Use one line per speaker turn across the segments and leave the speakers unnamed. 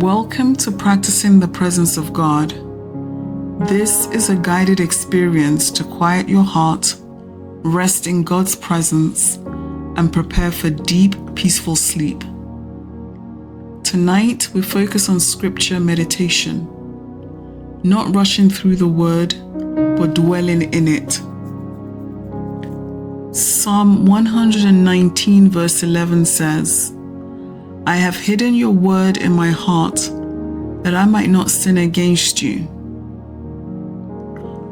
Welcome to Practicing the Presence of God. This is a guided experience to quiet your heart, rest in God's presence, and prepare for deep, peaceful sleep. Tonight, we focus on scripture meditation, not rushing through the word, but dwelling in it. Psalm 119 verse 11 says, I have hidden your word in my heart, that I might not sin against you.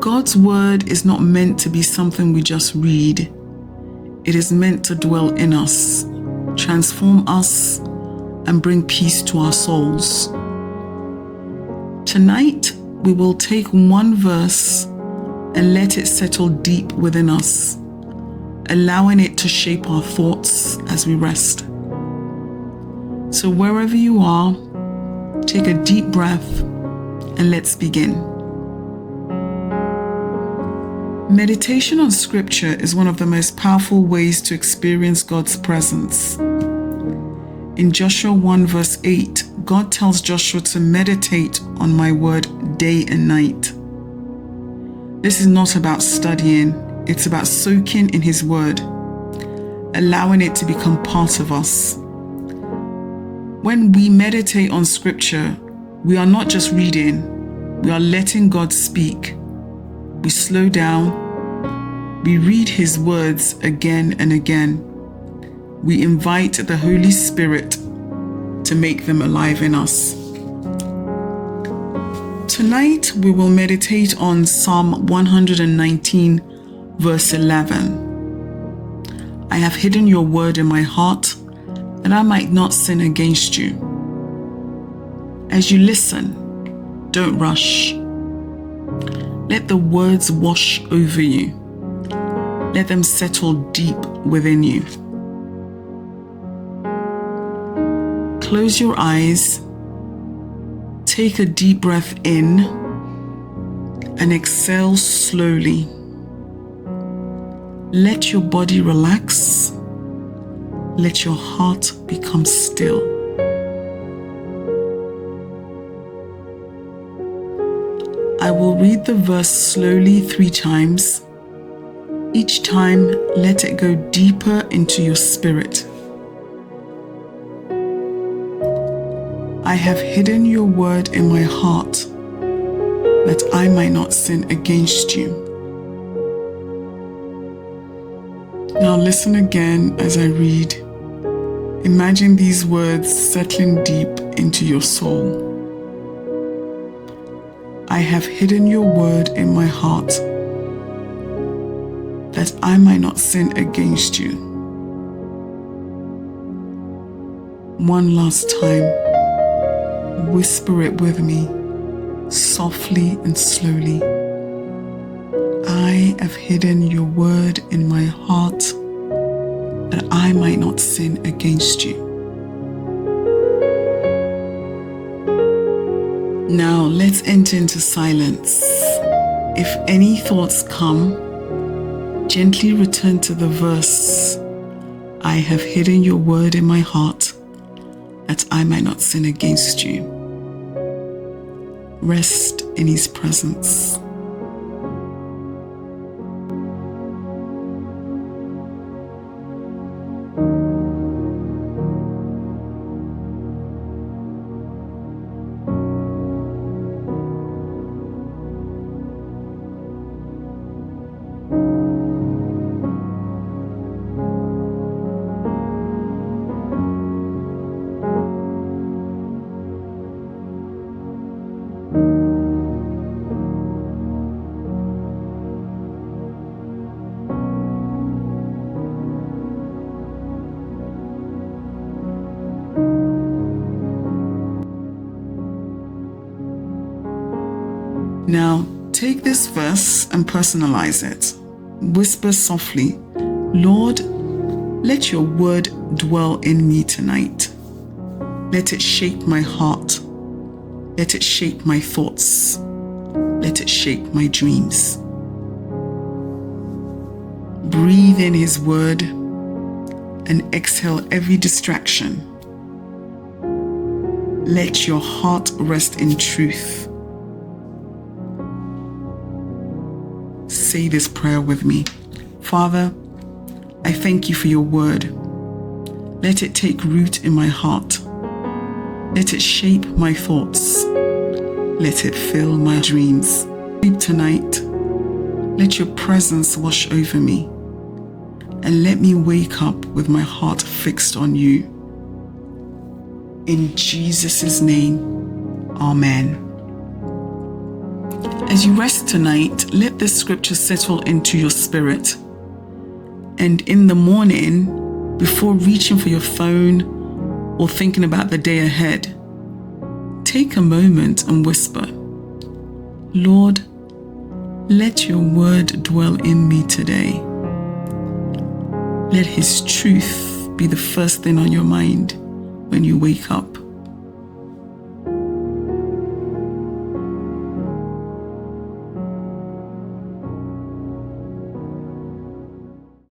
God's word is not meant to be something we just read. It is meant to dwell in us, transform us, and bring peace to our souls. Tonight, we will take one verse and let it settle deep within us, allowing it to shape our thoughts as we rest. So wherever you are, take a deep breath and let's begin. Meditation on scripture is one of the most powerful ways to experience God's presence. In Joshua 1 verse 8, God tells Joshua to meditate on my word day and night. This is not about studying, it's about soaking in his word, allowing it to become part of us. When we meditate on scripture, we are not just reading, we are letting God speak. We slow down, we read his words again and again. We invite the Holy Spirit to make them alive in us. Tonight, we will meditate on Psalm 119, verse 11. I have hidden your word in my heart, that I might not sin against you. As you listen, don't rush. Let the words wash over you. Let them settle deep within you. Close your eyes. Take a deep breath in and exhale slowly. Let your body relax. Let your heart become still. I will read the verse slowly 3 times. Each time, let it go deeper into your spirit. I have hidden your word in my heart, that I might not sin against you. Now listen again as I read. Imagine these words settling deep into your soul. I have hidden your word in my heart, that I might not sin against you. One last time, whisper it with me, softly and slowly. I have hidden your word in my heart, that I might not sin against you. Now let's enter into silence. If any thoughts come, gently return to the verse, I have hidden your word in my heart, that I might not sin against you. Rest in his presence. Now, take this verse and personalize it. Whisper softly, Lord, let your word dwell in me tonight. Let it shape my heart. Let it shape my thoughts. Let it shape my dreams. Breathe in his word and exhale every distraction. Let your heart rest in truth. Say this prayer with me. Father, I thank you for your word. Let it take root in my heart. Let it shape my thoughts. Let it fill my dreams. Sleep tonight. Let your presence wash over me. And let me wake up with my heart fixed on you. In Jesus' name, Amen. As you rest tonight, let this scripture settle into your spirit. And in the morning, before reaching for your phone or thinking about the day ahead, take a moment and whisper, Lord, let your word dwell in me today. Let his truth be the first thing on your mind when you wake up.